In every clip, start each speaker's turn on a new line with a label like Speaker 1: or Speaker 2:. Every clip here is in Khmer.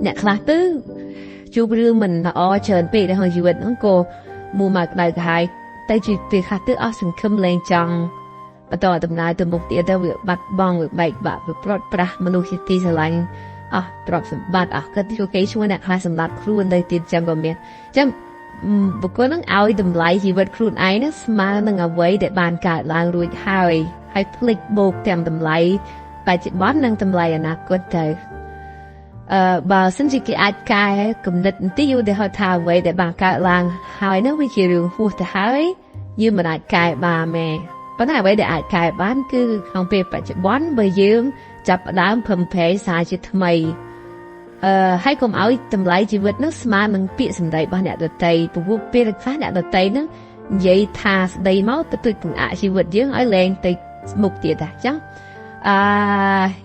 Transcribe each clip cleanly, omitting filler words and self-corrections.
Speaker 1: អ្នកខ្លះទៅជួបរឿងមិនល្អច្រើនពេកនៅក្នុងជីវិតហ្នឹងក៏មួយមកដៅកាហាយតែជាពេលខ្លះទៅអស់សង្ឃឹមលែងចង់បន្តដំណើរទៅមុខទៀតទៅវាបាត់បង់វាបែកបាក់វាប្រត់ប្រាស់មនុស្សជាទីស្រឡាញ់អស់ទ្រព្យសម្បត្តិអស់កិត្តិយសគេឈ្មោះអ្នកខ្លះសម្បត្តិខ្លួនទៅទៀតចឹងក៏មានចឹងបុគ្គលនឹងឲ្យតម្លៃជីវិតខ្លួនឯងហ្នឹងស្មើនឹងអ្វីដែលបានកើតឡើងរួចហើយភ្លេចបូកទាំងតម្លៃបច្ចុប្បន្ននិងតម្លៃអនាគតទៅបើសិនជាគេអាចកែគំនិតបន្តិចយូរទៅថាអ្វីដែលបានកើតឡើងហើយនោះវាជារឿងហួសទៅហើយយើងមិនអាចកែបានទេប៉ុន្តែអ្វីដែលអាចកែបានគឺក្នុងពេលបច្ចុប្បន្នបើយើងចាប់ផ្ដើមភឹមភ័យសារជាថ្មីហើយកុំឲ្យតម្លៃជីវិតនោះស្មើនឹងពាក្យសម្ដីរបស់អ្នកដទៃព្រោះពេលខ្លះអ្នកដទៃនឹងនិយាយថាស្ដីមកទៅទុចបង្អាក់ជីវិតយើងឲ្យលែងទៅមុខទៀតដែរចឹង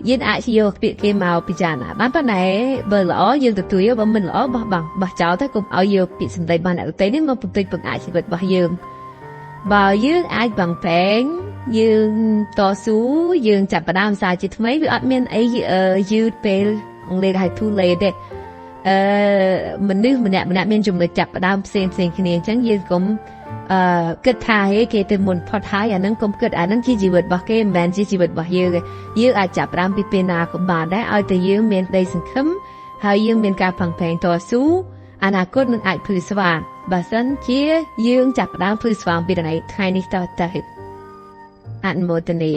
Speaker 1: យើងអាចយកពាក្យគេមកពិចារណាបានប៉ុន្តែបើល្អយើងទទួលយកបើមិនល្អបោះចោលទៅកុំឲ្យយកពាក្យសម្ដីរបស់អ្នកដទៃនេះមកបន្តិចបង្អាក់ជីវិតរបស់យើងបើយើងអាចបង្វែងយើងតស៊ូយើងចាប់ផ្ដើមសារជាថ្មីវាអត់មានអីយឺតពេលអង់គ្លេសហៅ too late ទេមនុស្សម្នាក់មានចំណុចចាប់ផ្ដើមផ្សេងគ្នាអញ្ចឹងយើងកុំគិតថាគេទៅមុនផុតហើយអានឹងកុំគិតអានឹងជាជីវិតរបស់គេមិនមែនជាជីវិតរបស់យើងទេយើងអាចចាប់ផ្ដើមពីពេលណាក៏បានដែរឲ្យតែយើងមានក្តីសង្ឃឹមហើយយើងមានការផឹងប្រេងតស៊ូអនាគតនឹងអាចភ្លឺស្វាងបើសិនជាយើងចាប់ផ្ដើមភ្លឺស្វាងពីថ្ងៃនេះតទៅអនុមោទនា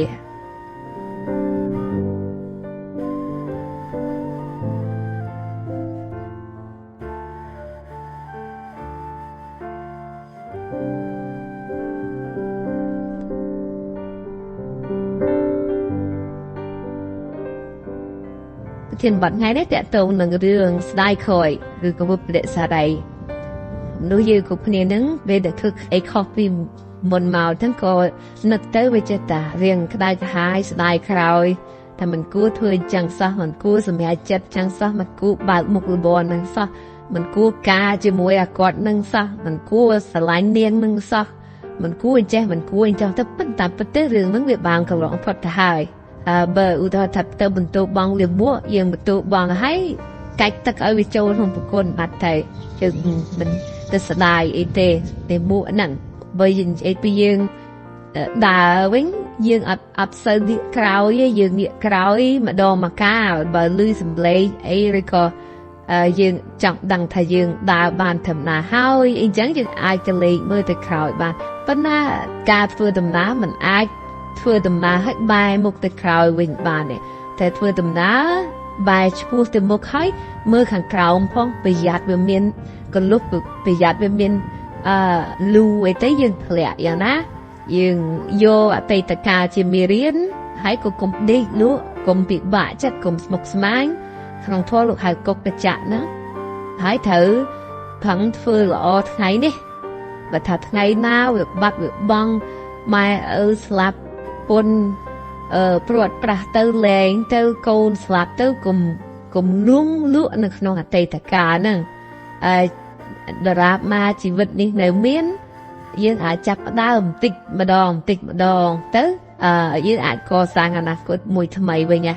Speaker 1: ធានបាត់ថ្ងៃនេះតើតើនឹងរឿងស្ដាយខយឬក៏ពុទ្ធិសារីមនុស្សយើងគ្រប់គ្នានឹងពេលដែលធ្វើអីខុសពីមុនមកទាំងក៏នឹកទៅវាចេះតែរៀងក្តៅក្រហាយស្ដាយក្រោយតែមិនគួរធ្វើអញ្ចឹងសោះមិនគួរសម្រេចចិត្តអញ្ចឹងសោះមិនគួរបើកមុខរបរនឹងសោះមិនគួរការជាមួយអាគាត់នឹងសោះមិនគួរស្រឡាញ់នាងនឹងសោះមិនគួរអញ្ចេះមិនគួរអញ្ចឹងទៅប៉ុន្តែពិតទៅរឿងហ្នឹងវាបានកន្លងផុតទៅហើយបើឧទាហរណ៍ថាទៅបន្ទោបងលៀបួយើងបន្ទោបងឲ្យកាច់ទឹកឲ្យវាចូលក្នុងប្រគុណបាត់ទៅយើងមិនទៅស្ដាយអីទេមួហ្នឹងបើយើងនិយាយពីយើងដើរវិញយើងអត់សូវងាកក្រោយទេយើងងាកក្រោយម្ដងមកកាលបើឮសំឡេងអីឬក៏យើងចង់ដឹងថាយើងដើរបានធម្មតាហើយអីចឹងយើងអាចទៅលេខមើលទៅក្រោយបានប៉ុន្តែការធ្វើដំណើរមិនអាចធ្វើដំណើរឲ្យបែរមុខទៅក្រោយវិញបានទេតែធ្វើដំណើរបែរឆ្ពោះទៅមុខឲ្យមើលខាងក្រោមផងប្រយ័ត្នវាមានកលុបប្រយ័ត្នវាមានលូអីទៅយើងធ្លាក់យ៉ាងណាយើងយកអតីតកាលជាមេរៀនហើយក៏កុំដេកលក់កុំពិបាកចិត្តកុំស្មុគស្មាញក្នុងធម៌លោកហៅកុកកច្ចៈហ្នឹងហើយត្រូវផឹងធ្វើល្អថ្ងៃនេះបើថាថ្ងៃណាវាបាត់វាបង់ម៉ែស្លាប់ពុនព្រាត់ប្រាស់ទៅលែងទៅកូនស្លាប់ទៅកុំលួងលក់នៅក្នុងអតីតកាលហ្នឹងដរាបមកជីវិតនេះនៅមានយើងអាចចាប់ផ្ដើមបន្តិចម្ដងទៅយើងអាចកសាងអនាគតមួយថ្មីវិញណា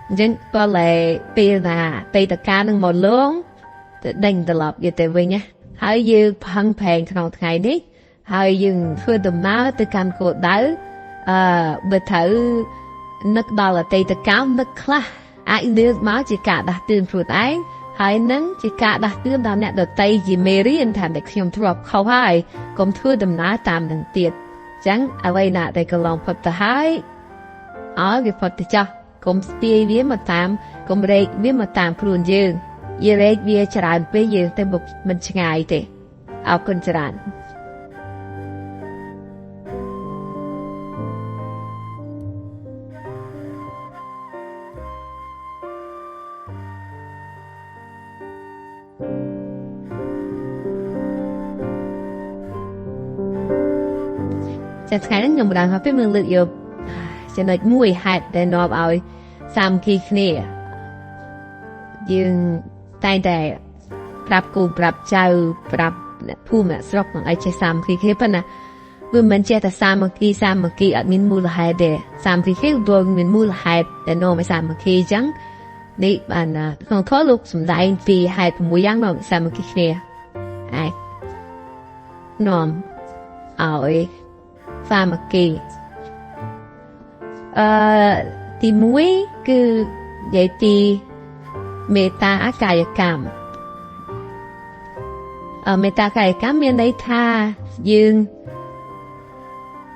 Speaker 1: អញ្ចឹងក៏លែពេលណាអតីតកាលនឹងមកលងទៅដេញត្រឡប់យកទៅវិញណាហើយយើងផឹងប្រេងក្នុងថ្ងៃនេះហើយយើងធ្វើដំណើរទៅកាន់គោលដៅបើត្រូវនឹកដល់អតីតកាលនឹកខ្លះអាចលឿនមកជាការដាស់តឿនខ្លួនឯងហើយនឹងជាការដាស់តឿនដល់អ្នកដទៃជាមេរៀនថាតែខ្ញុំធ្លាប់ខុសហើយកុំធ្វើដំណើរតាមនឹងទៀតអញ្ចឹងអ្វីណាដែលកន្លងផុតទៅហើយឲ្យវាផុតទៅចោះកុំស្ទាយវាមកតាមកុំរែកវាមកតាមខ្លួនយើងរែកវាច្រើនពេកយើងទៅមិនឆ្ងាយទេអរគុណច្រើនចាថ្ងៃនេះខ្ញុំបានពីមើលលើកយកចំណុចមួយហេតុដែលនាំឲ្យសាមគ្គីគ្នាយើងតែងតែប្រាប់គូប្រាប់ចៅប្រាប់អ្នកភូមិអ្នកស្រុកនឹងឲ្យចេះសាមគ្គីគ្នាប៉ុន្តែវាមិនចេះតែសាមគ្គីអត់មានមូលហេតុទេសាមគ្គីគ្នាដូចមានមូលហេតុដែលនាំឲ្យសាមគ្គីអញ្ចឹង នេះបានក្នុងធម៌លោកសំដែងពីហេតុ6យ៉ាងមកសាមគ្គីគ្នាហើយនាំឲ្យសាមគ្គីទី1គឺនិយាយពីមេត្តាកាយកម្មមេត្តាកាយកម្មមានន័យថាយើង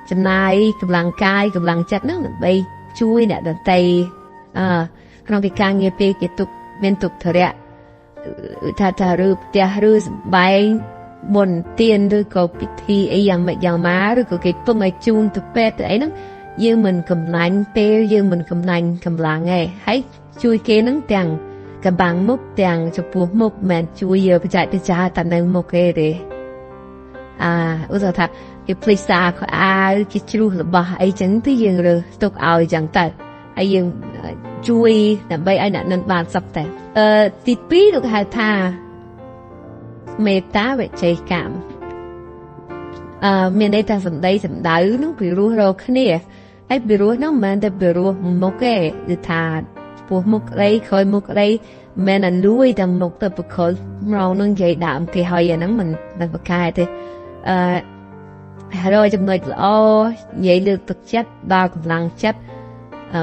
Speaker 1: ចំណាយកម្លាំងកាយកម្លាំងចិត្តហ្នឹងដើម្បីជួយអ្នកដទៃក្នុងពីការងារពេលគេទុកមានទុកធរៈថាឬផ្ទះឬសម្បែងមុនទៀនឬក៏ពិធីអីយ៉ាងម៉េចយ៉ាងម៉ាឬក៏គេពឹងឲ្យជូនទៅពេទ្យទៅអីហ្នឹងយើងមិនកំណាញ់ពេលយើងមិនកំណាញ់កម្លាំងទេហើយជួយគេហ្នឹងទាំងកំបាំងមុខទាំងចំពោះមុខមិនជួយយកបច្ចេកទេសតែនៅមុខគេទេឧទាហរណ៍ថាគេភ្លេចសាខោអាវគេជ្រុះរបស់អីចឹងទៅយើងរើសទុកឲ្យចឹងទៅហើយយើងជួយដើម្បីឲ្យអ្នកនឹងបានសុខតែទី2លោកហៅថាមេត្តាវិជ័យកម្មមានន័យថាសម្ដីសម្ដៅនឹងពីរោះរកគ្នាហើយពីរោះនោះមិនមែនតែពីរោះមុខទេគឺថាពោះមុខក្តីក្រោយមុខក្តីមិនអាលួយទាំងមុខទៅប្រខលមករងនឹងនិយាយដើមគេហើយអាហ្នឹងមិនបកកែទេហើយចំណុចល្អនិយាយលើកទឹកចិត្តដល់កម្លាំងចិត្ត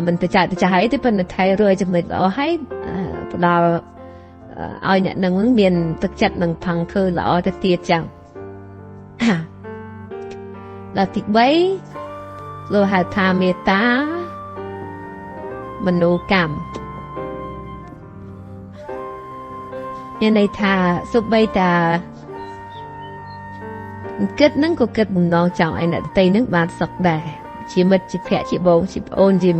Speaker 1: មិនទៅចាក់ទៅចាស់អីទេប៉ុន្តែថែរយចំណុចល្អហើយផ្ដល់ឲ្យអ្នកនឹងមានទឹកចិត្តនឹងផឹងធ្វើល្អទៅទៀតចឹងដល់ទី3លោកហៅថាមេត្តាមនោកម្មមានន័យថាសូម្បីតាគិតនឹងក៏គិតបំណងចង់ឲ្យអ្នកដទៃនឹងបានសុខដែរជាមិត្តជាភក្តិជាបងជាប្អូនជា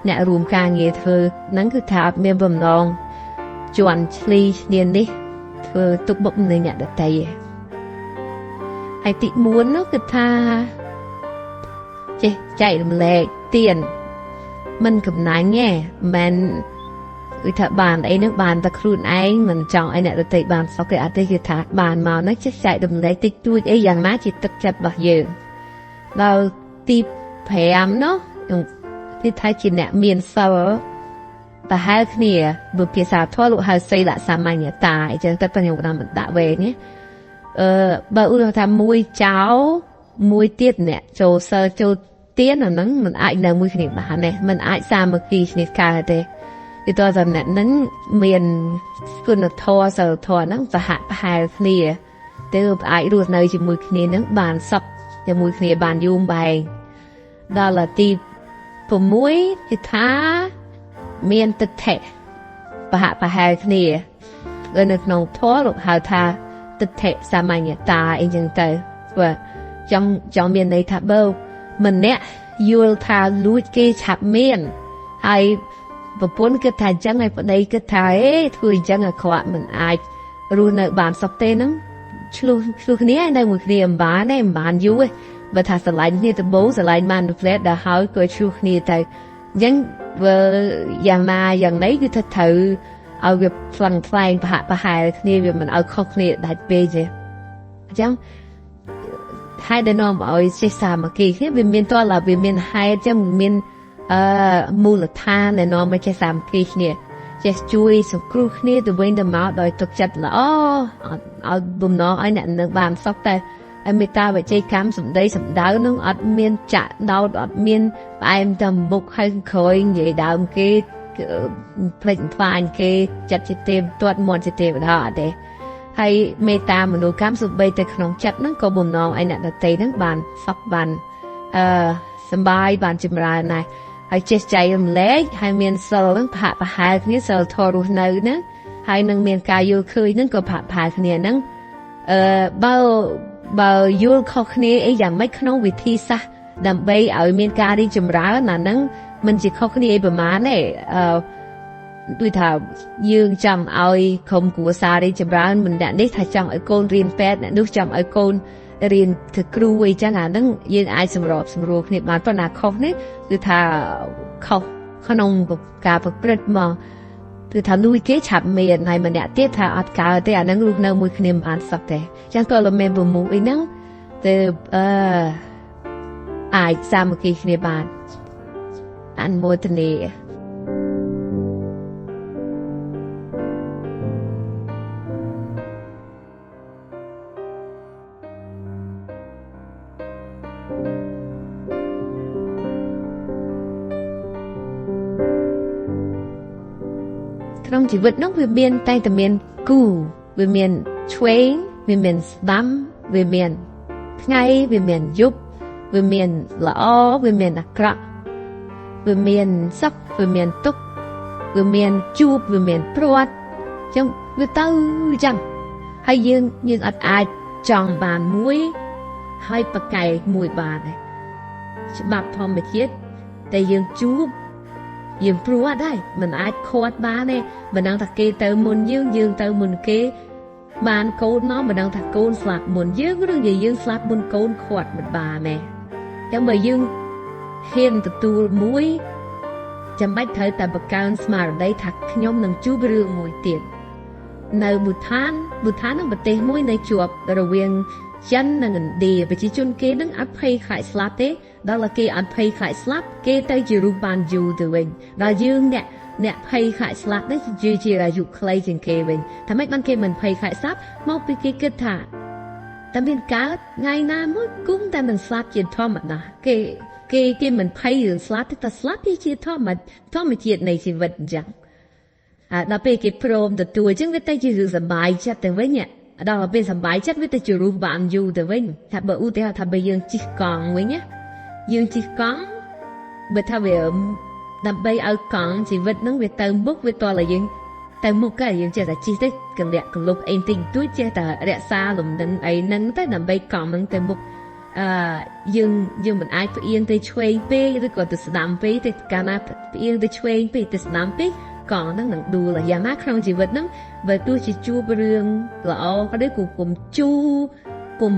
Speaker 1: អ្នករួមការងារធ្វើហ្នឹងគឺថាអត់មានបំណងជន់ឈ្លីឈ្នាននេះធ្វើទុកបុកម្នេញអ្នកដទៃឯងហើយទី4នោះគឺថាចេះចែករំលែកទានមិនកំណាញ់ទេមិនគឺថាបានអីនឹងបានតែខ្លួនឯងមិនចង់ឲ្យអ្នកដទៃបានសុខទេអត់ទេគឺថាបានមកហ្នឹងចេះចែករំលែកតិចតួចអីយ៉ាងណាជាទឹកចិត្តរបស់យើងដល់ទី5នោះគឺថាជាអ្នកមានសិលប្រហែលគ្នាបើភាសាធម៌លោកហៅសីលសាមញ្ញតាអញ្ចឹងតែខ្ញុំក៏មិនដាក់វែងណាបើឧទាហរណ៍ថាមួយចោលមួយទៀតអ្នកចូលសិលចូលទៀនអាហ្នឹងមិនអាចនៅមួយគ្នាបានទេមិនអាចសាមគ្គីគ្នាកើតទេគឺតើតែអ្នកហ្នឹងមានគុណធម៌សិលធម៌ហ្នឹងសហប្រហែលគ្នាទើបអាចរស់នៅជាមួយគ្នាហ្នឹងបានសុខជាមួយគ្នាបានយូរបែងដល់ទី6គឺថាមានទិដ្ឋិប្រហែលគ្នានៅក្នុងធម៌លោកហៅថាទិដ្ឋិសាមញ្ញតាអីចឹងទៅបើចង់មានន័យថាបើម្នាក់យល់ថាលួចគេឆាប់មានហើយប្រពន្ធគិតថាអញ្ចឹងហើយប្តីគិតថាធ្វើអញ្ចឹងអាក្រក់មិនអាចរស់នៅបានសុខទេហ្នឹងឆ្លោះគ្នានៅមួយគ្នាមិនបានយូរទេបើថាស្រឡាញ់គ្នាដំបូងស្រឡាញ់បានទៅផ្លែដល់ហើយក៏ឆ្លោះគ្នាទៅអញ្ចឹងបើយ៉ាងណាយ៉ាងណីគឺថាត្រូវឲ្យវាផ្លឹងផ្លែងប្រហែលគ្នាវាមិនឲ្យខុសគ្នាដាច់ពេកទេអញ្ចឹងហើយដែលនាំឲ្យចេះសាមគ្គីគ្នាវាមានតើវាមានហេតុចឹងមានមូលដ្ឋានដែលនាំឲ្យចេះសាមគ្គីគ្នាចេះជួយសង្គ្រោះគ្នាទៅវិញទៅមកដោយទឹកចិត្តល្អឲ្យបំណងឲ្យអ្នកនឹងបានសុខតែមេត្តាវិជ័យកម្មសម្ដីសម្ដៅនឹងអត់មានចាក់ដោតអត់មានផ្អែមតែមុខហើយក្រោយនិយាយដើមគេភ្លេចផ្លាញគេចិត្តជាទេវទាត់មាត់ជាទេវតាអត់ទេហើយមេត្តាមនោកម្មសុបីតែក្នុងចិត្តហ្នឹងក៏បំណងឲ្យអ្នកដទៃហ្នឹងបានសុខបានសប្បាយបានចម្រើនដែរហើយចេះចែករំលែកហើយមានសិលហ្នឹងប្រហែលគ្នាសិលធម៌រស់នៅហ្នឹងហើយនឹងមានការយល់ឃើញហ្នឹងក៏ប្រហែលគ្នាហ្នឹងបើយល់ខុសគ្នាអីយ៉ាងម៉េចក្នុងវិធីសាស្ត្រដើម្បីឲ្យមានការរីកចម្រើនអាហ្នឹងមិនជាខុសគ្នាអីប្រហែលទេដូចថាយើងចង់ឲ្យក្រុមគ្រួសាររីកចម្រើនមិនអ្នកនេះថាចង់ឲ្យកូនរៀនពេទ្យអ្នកនោះចង់ឲ្យកូនរៀនធ្វើគ្រូអីចឹងអាហ្នឹងយើងអាចសម្រួលគ្នាបានប៉ុន្តែខុសនេះគឺថាខុសក្នុងការប្រព្រឹត្តមកគឺថាលួចគេឆាប់មានហើយម្នាក់ទៀតថាអត់កើតទេអាហ្នឹងរស់នៅមួយគ្នាមិនបានសុខទេចឹងក៏លមែនប្រមូលអីហ្នឹងទៅអាចសាមគ្គីគ្នាបានអនុមោទនា ក្នុងជីវិតនោះវាមានតែមានគូវាមានឆ្វេងវាមានស្ដាំវាមានថ្ងៃវាមានយប់វាមានល្អវាមានអាក្រក់វាមានសុខវាមានទុក្ខវាមានជួបវាមានព្រាត់ចឹងវាទៅចឹងហើយយើងអត់អាចចង់បានមួយហើយប្រកែកមួយបានទេច្បាប់ធម្មជាតិតែយើងជួបយើងព្រួតដែរមិនអាចខាត់បានទេមិនដឹងថាគេទៅមុនយើងទៅមុនគេបានកូនមកមិនដឹងថាកូនស្លាប់មុនយើងឬយើងស្លាប់មុនកូនខាត់មិនបានទេចឹងបើយើងហ៊ានទទួលមួយចាំបាច់ត្រូវតែបង្កើនស្មារតីថាខ្ញុំនឹងជួបរឿងមួយទៀតនៅប៊ូថាននឹងប្រទេសមួយនៅជាប់រវាងចិននិងឥណ្ឌាប្រជាជនគេនឹងអត់ភ័យខ្លាចស្លាប់ទេដល់គេអត់ភ័យខ្លាចស្លាប់គេទៅជារូបបានយូរទៅវិញដល់យើងអ្នកភ័យខ្លាចស្លាប់នេះជាអាយុខ្លីជាងគេវិញថាម៉េចបានគេមិនភ័យខ្លាចស្លាប់មកពីគេគិតថាតែមានកើតថ្ងៃណាមួយគុំតែមិនស្លាប់ជាធម្មតាគេមិនភ័យរឿងស្លាប់តែស្លាប់ជាធម្មជាតិនៃជីវិតអញ្ចឹងដល់ពេលគេព្រមទទួលអញ្ចឹងវាទៅជារឿងសប្បាយចិត្តទៅវិញដល់ពេលសប្បាយចិត្តវាទៅជារូបបានយូរទៅវិញថាបើឧទាហរណ៍ថាបើយើងជិះកង់វិញយើងជិះកង់បើថាវាដើម្បីឲ្យកង់ជីវិតហ្នឹងវាទៅមុខវាតើយើងទៅមុខក៏យើងចេះតែជិះទៅកលក្ខលុបអីតិចតួចចេះតែរក្សាលំនឹងអីហ្នឹងទៅដើម្បីកង់ហ្នឹងទៅមុខយើងមិនអាចផ្អៀងទៅឆ្វេងពេកឬក៏ទៅស្ដាំពេកទៅកាលណាផ្អៀងទៅឆ្វេងពេកទៅស្ដាំពេកកង់ហ្នឹងនឹងដួលយ៉ាងណាក្នុងជីវិតហ្នឹងបើទោះជាជួបរឿងល្អក៏ដោយគុំជួគុំ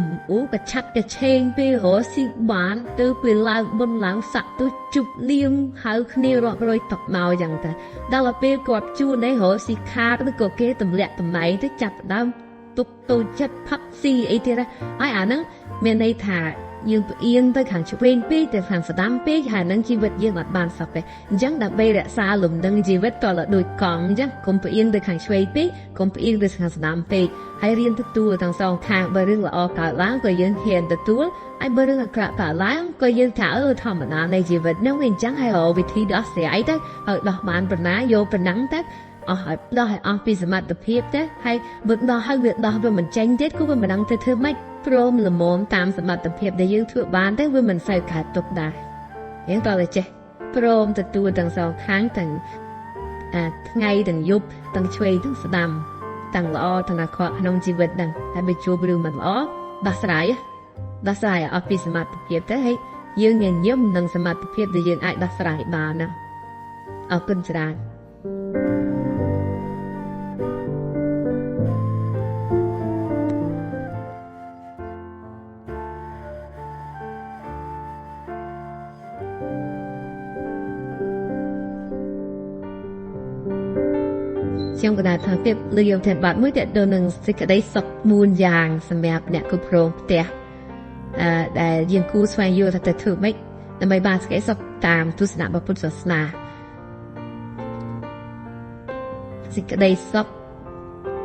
Speaker 1: ក៏ឆាត់ក៏ឆេងពេលរស់ស៊ីបានទៅពេលឡើងបុណ្យឡើងស័កទៅជប់លៀងហៅគ្នារាប់រយតុកមកយ៉ាងទៅដល់ពេលគាត់ជួនឯរស់ស៊ីខាតឬក៏គេទម្លាក់តំណែងទៅចាប់ដើមទុកតូចចិត្តផឹកស៊ីអីទៀតហើយអាហ្នឹងមានន័យថាយើងផ្អៀងទៅខាងឆ្វេងពេកទៅខាងស្ដាំពេកហើយនឹងជីវិតយើងអត់បានសុខទេអញ្ចឹងដើម្បីរក្សាលំនឹងជីវិតតលដូចកង់អញ្ចឹងកុំផ្អៀងទៅខាងឆ្វេងពេកកុំផ្អៀងទៅខាងស្ដាំពេកហើយរៀនទទួលទាំងសងខាងបើរឿងល្អកើតឡើងក៏យើងហ៊ានទទួលហើយបើរឿងអាក្រក់កើតឡើងក៏យើងថាធម្មតានៃជីវិតនឹងវាអញ្ចឹងហើយរកវិធីដោះស្រាយទៅហើយដោះបានប៉ុណ្ណាយកប៉ុណ្ណឹងទៅអស់ហើយដោះឲ្យអស់ពីសមត្ថភាពទៅហើយបើដោះហើយវាដោះវាមិនចេញទៀតក៏វាមិនដឹងទៅធ្វើម៉េចព្រមល្មមតាមសមត្ថភាពដែលយើងធ្វើបានទៅវាមិនសូវកើតទុកដែរយើងតើចេះព្រមទទួលទាំងសងខាងទាំងថ្ងៃទាំងយប់ទាំងឆ្វេងទាំងស្ដាំទាំងល្អទាំងអាក្រក់ក្នុងជីវិតហ្នឹងហើយបើជួបរឿងមិនល្អដោះស្រាយអស់ពីសមត្ថភាពទៅហើយយើងញញឹមនឹងសមត្ថភាពដែលយើងអាចដោះស្រាយបានណាអរគុណច្រើនខ្ញុំក៏ដែរថាភាពលើយកតែបាត់មួយតែដល់នឹងសេចក្តីសុខ4យ៉ាងសម្រាប់អ្នកគ្រប់គ្រងផ្ទះដែលយើងគូស្វែងយល់ថាទៅធ្វើម៉េចដើម្បីបានសេចក្តីសុខតាមទស្សនៈរបស់ពុទ្ធសាសនាសេចក្តីសុខ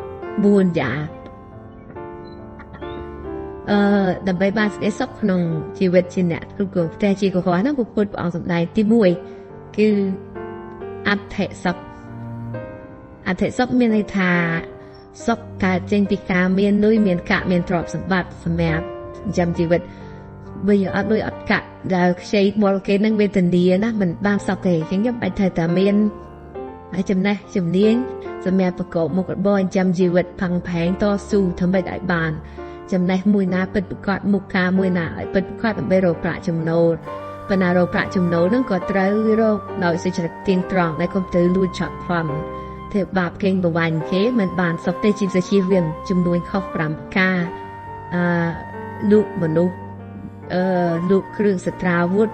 Speaker 1: 4យ៉ាងដើម្បីបានសេចក្តីសុខក្នុងជីវិតជាអ្នកគ្រប់គ្រងផ្ទះជាកុហកហ្នឹងពុទ្ធព្រះអង្គសម្ដែងទី1គឺអត្ថិសុខមានន័យថាសុខកើតចេញពីការមានលុយមានកាក់មានទ្រព្យសម្បត្តិសម្រាប់ចិញ្ចឹមជីវិតវាអត់លុយអត់កាក់ដែលខ្ចីបុលគេនឹងវេទនាណាមិនបានសុខទេអញ្ចឹងខ្ញុំបាច់ត្រូវតែមានហើយចំណេះជំនាញសម្រាប់ប្រកបមុខរបរចិញ្ចឹមជីវិតផឹងផែងតស៊ូធ្វើម៉េចឲ្យបានចំណេះមួយណាពិតប្រាកដមុខការមួយណាឲ្យពិតប្រាកដដើម្បីរកប្រាក់ចំណូលប៉ុន្តែរកប្រាក់ចំណូលហ្នឹងក៏ត្រូវរកដោយសេចក្តីទៀងត្រង់ដែលកុំទៅលួចឆក់ប្លន់ធ្វើបាបគេងប្រវាញ់គេមិនបានសុខទេជាវិជាវាងចំនួនខុស5ការលូកមនុស្សលូកគ្រឿងសត្រាវុធ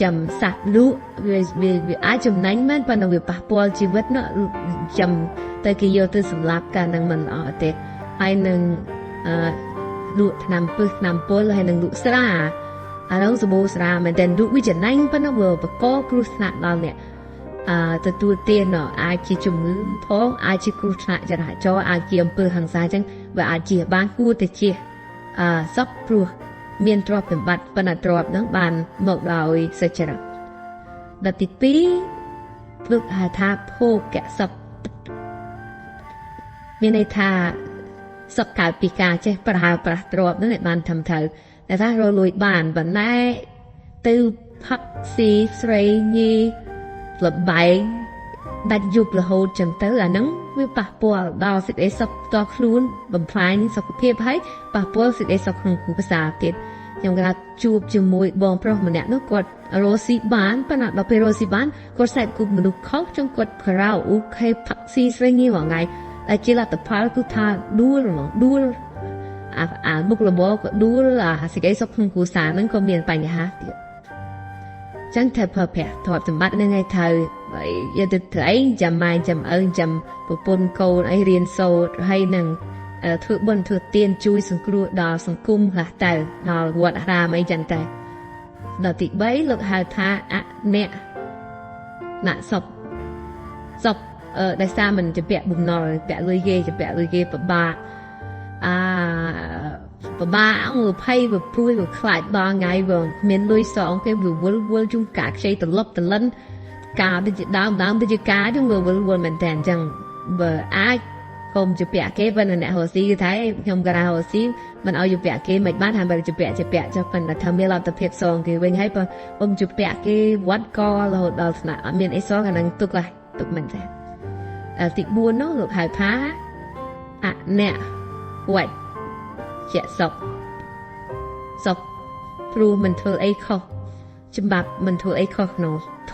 Speaker 1: ចាំសត្វលូកវាអាចចំណេញមែនប៉ុន្តែវាប៉ះពាល់ជីវិតនោះចាំតែគេយកទៅសម្លាប់កាលនឹងមិនអត់ទេហើយនឹងលក់ថ្នាំពឹសថ្នាំពុលហើយនឹងលក់ស្រាអានោះសម្បូរស្រាមែនតែលក់វាចំណេញប៉ុន្តែវាបកកគ្រោះថ្នាក់ដល់អ្នកទទួលទានអាចជាជំងឺផងអាចជាគ្រោះថ្នាក់ចរាចរណ៍អាចជាអំពើហិង្សាអញ្ចឹងវាអាចជាបានគួរតែជាសុខព្រោះមានទ្រព្យសម្បត្តិប៉ុន្តែទ្រព្យហ្នឹងបានមកដោយសុចរិតដល់ទី2 lúc hà tha phô kẻ sập miền này tha sập cảปีกาเจ้ประหารประตรอบนั่นแหละมันทำเถอะแต่ถ้าเราลุยบ้านวันไหนตือพักซีสไรยีหลับใบดัดยุบละโหดจังเตอร์นั้นวิปะปัวดาวสิเอสต่อครูนบำพลายนี่สักเพียบให้ปะปัวสิเอสของครูภาษาติดยังกระจูบจมูกบองเพราะมันเนี่ยนึกกดโรซิบานปนัดเราไปโรซิบานกดใส่กุมนุกเขาจงกดคราวอุกให้พักซีสไรยีว่าไงแต่จีละแต่พาร์กุธาดูหรือมั้งดูมุกระบอกดูสิเอสของครูภาษานั้นก็เมียนไปเนี่ยฮะฉันเธอเพอแผลถอดสมบัติในไงเธออย่าติดเธอไอ้จำไม่จำจำปุปนโกนไอเรียนโซให้หนึ่งถือบนถือเตียนจุยสังกรูดอสังคุมละแต่นอวัดราไม่จันแต่ดอติใบลูกหาท่าเนี่ยน่ะศพได้ซามันจะแปะบุญนอแปะลุยเกจะแปะลุยเกปะบาปะบาเอามือไพ่แบบพูดแบบคลายบางไงแบบเมนลุยสองเป็นแบบวนจุ่มกากใช้ตลบตะลันกาเป็นจะดาวเป็นจะกาจุ่มแบบวนเหมือนแต่จังแบบคมจะแปะเก็บวันนั้นหัวซีท้ายคำกระหัวซีมันเอาอยู่แปะเก็บไม่บ้านทำไปจะแปะจะเป็นทำให้เราตะเพียบซองคือเว้นให้ปะผมจะแปะเก็บวัดกอเราหนาเมียนไอซอกันนั่งตุกเลยตุกมันแต่ติดบัวเนาะหลุดหายพ้าเนี่ยวัดเจ็ดศพพรูมันเธอไอ้ข้อจำบับมันเธอไอ้ข้อเนาะโท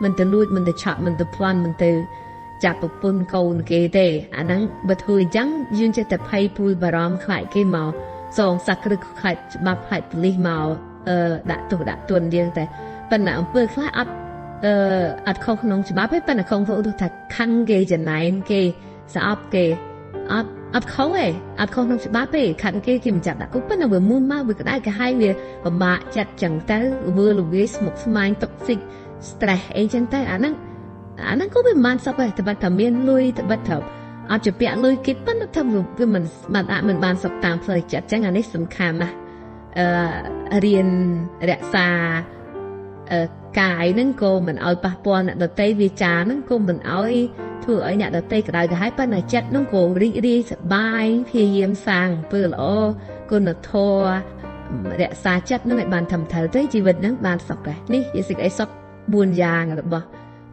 Speaker 1: มันจะลุยมันจะฉับมันจะพลันมันจะจับปุ่นเกาเกเตอันนั้นบัดเธอจังยืนจะแต่ไพ่ปุยบารอมขายเกมเอาสองสักรึกขายบับขายปลีมาดัดตัวเดียวแต่ปัญหาเปิดคล้ายอัดข้อน้องจำบับให้ปัญหาของพวกทุกท่านคันเกจะไหนเกสอบเกอัดเขาอัดเขาน้องจะบ้าไปขันเกี่ยมจัดก็เป็นอะไรมุ่งมาวิ่งได้ก็ให้เวียบะจัดจังแต่เมื่อลูกเวสมุกสมัยตกสิสเตรสเอจังแต่อันนั้นก็เป็นมันสับไปแต่บัดทำเมียนลุยแต่บัดทำอาจจะเปียลุยคิดปั้นทำรูปก็มันบานสับตามเลยจัดจังอันนี้สำคัญนะเรียนรักษากายนั่นก็มันเอาปะปนแต่เตยวิจารนั่นก็มันเอาถือไอ้เนี่ยแต่เตยก็ได้ก็ให้ปั้นในจัดนั่นก็รีสบายเพียมสร้างเพื่อละก็นโทรักษาจัดนั่นแหละบานทำเธอเตยชีวิตนั้นบานสับไปนี่ยิ่งสิ่งไอ้สับบุญยางหรือบ่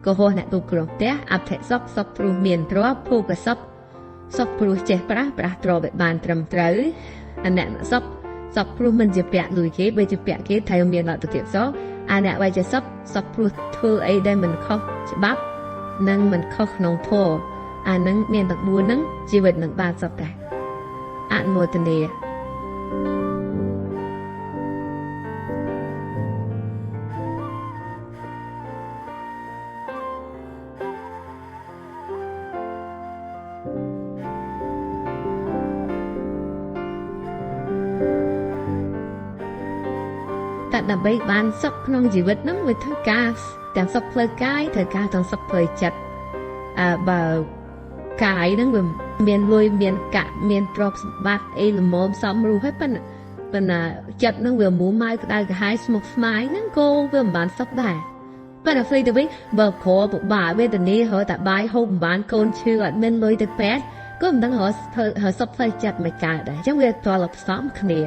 Speaker 1: ก็หัวเนี่ยตัวกลมเตะอับเทสับปรุเมียนเพราะว่าผู้กับสับปรุเจ็บประตรอแบบบานตรำตรืออันเนี่ยสับปรุมันจะเปียลุยเก็บไปจะเปียเก็บไทยเมียนเราตัวเก็บซออันเนี่ยไว้จะสับปรุเธอไอ้ได้มันเข้าจะบับนั่งมันเข้าขนมโพอันนั้นเมียนตักบัวนั่งชีวิตหนึ่งบานสับแต่อันโมตเนียแต่ดับเบิลบานสับขนมชีวิตนั้นไว้ทั้งกาแต่สับเพลกายเธอกาต้องสับเพลจัดบ่กายนั้นแบบเมียนลอยเมียนกะเมียนตรอกบัดเอลมอมซ้ำรู้ให้เป็นจัดนั้นแบบหมูไม้ก็ได้ก็หายสมกไม้นั้นก็แบบบานสับได้เป็นอะไรตัวนี้แบบขอบอกบ่าเวทนี้เหรอแต่ใบหงบานโกนเชื่อเมียนลอยแต่แป๊ดก็มันต้องเหรอสับเพลจัดไม่กาได้จังเวทตัวหลับซ้ำขณี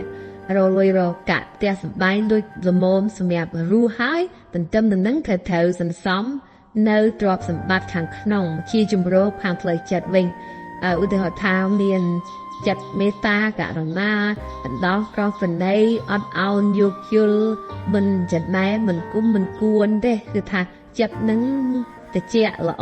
Speaker 1: เราลอยเรากะเตียสบายลอยละมอมสมัยรู้หายแต่จำนั้นเธอสันซ้ำเนื้อตรอบสมบัติทางขนมขี้จุ่มโรคผ่านเพลจัดวิ่งอุตหะท้าเรียนจัดเมตากะรังมาดอกเราฝันได้อัดเอายุกยุลมันจัดแม่มันกุ้มมันกวนเด้คือทาจัดนั้นแต่เจ้าละ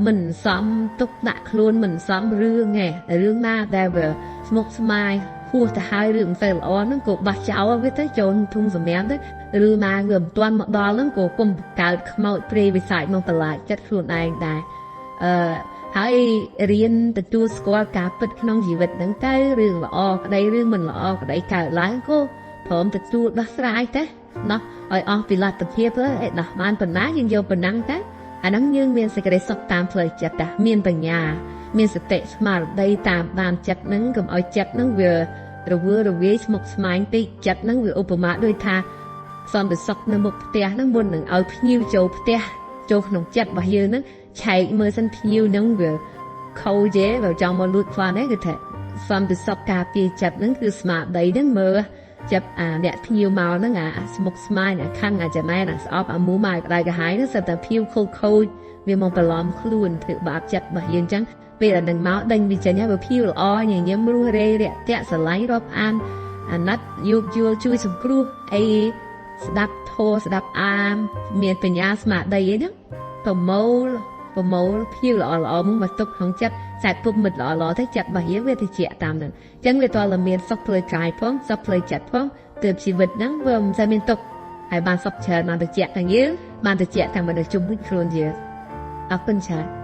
Speaker 1: มันซ้ำตุกตะครูนมันซ้ำเรื่องไงเรื่องหน้าแต่แบบสมกสมัยพูดแต่หายเรื่องเฟลอนั่นก็บัดเจ้าวิธีโจรทุ่งสมัยนั้นหรือมาเงินตัวมาดอนั่นก็กุมการขโมยปรีไปใส่มองตลาดจัดครูนเองได้ให้เรียนแต่ตัวสกอร์การปิดขนมชีวิตนั้นได้เรื่องละได้เรื่องมันละก็ได้การล้างก็ผมแต่ตัวรักษาแต่เนาะเอาไปลาดตะเพียบเลยนะมันเป็นน้ายังโยเป็นนั่งแต่อันนั้นยังเมียนสกัดสับตามเพลจัดแต่เมียนปัญญาเมียนสเตสมาได้ตามบานจัดนั้นกับเอาจัดนั้นเวอเราเวสมกสมัยไปจัดนั่งวิอุปมาโดยท่าสอนไปสักนมุกเตียนั่งบนหนึ่งเอาพิ้วโจเตีย ចូលក្នុងចិត្តរបស់យើងហ្នឹងឆែកមើលសិនភៀវហ្នឹងវាខូចទេបើចង់មកលួចខ្វាន់ហ្នឹងគឺថាសន្តិសុខការពារចិត្តហ្នឹងគឺស្មារតីហ្នឹងមើលចាប់អ្នកភៀវមកហ្នឹងស្មុកស្មាញខឹងចំណែនស្អប់មូមកដៃកាហាយហ្នឹងសិតតែភៀវខូចវាមកបន្លំខ្លួនធ្វើបាបចិត្តរបស់យើងអញ្ចឹងពេលដល់នឹងមកដេញវាចេញហើយបើភៀវល្អញញឹមរស់រេរាក់តាក់ស្រឡាញ់រាប់អានអាណិតយោគយល់ជួយសង្គ្រោះអីស្ដាប់ធម៌ស្ដាប់អាមមានបញ្ញាស្មារតីអីហ្នឹងប្រមូលភៀវល្អមកទុកក្នុងចិត្តខ្សែពុំមិត្តល្អទៅចិត្តរបស់យើងវាទៅជាតាមហ្នឹងអញ្ចឹងវាតើមានសុខផ្លូវកាយផងសុខផ្លូវចិត្តផងទើបជីវិតហ្នឹងវាមិនសូវមានទុកហើយបានសុខច្រើនបានទៅជាទាំងយើងបានទៅជាទាំងមនុស្សជុំវិញខ្លួនយើងអរគុណច្រើន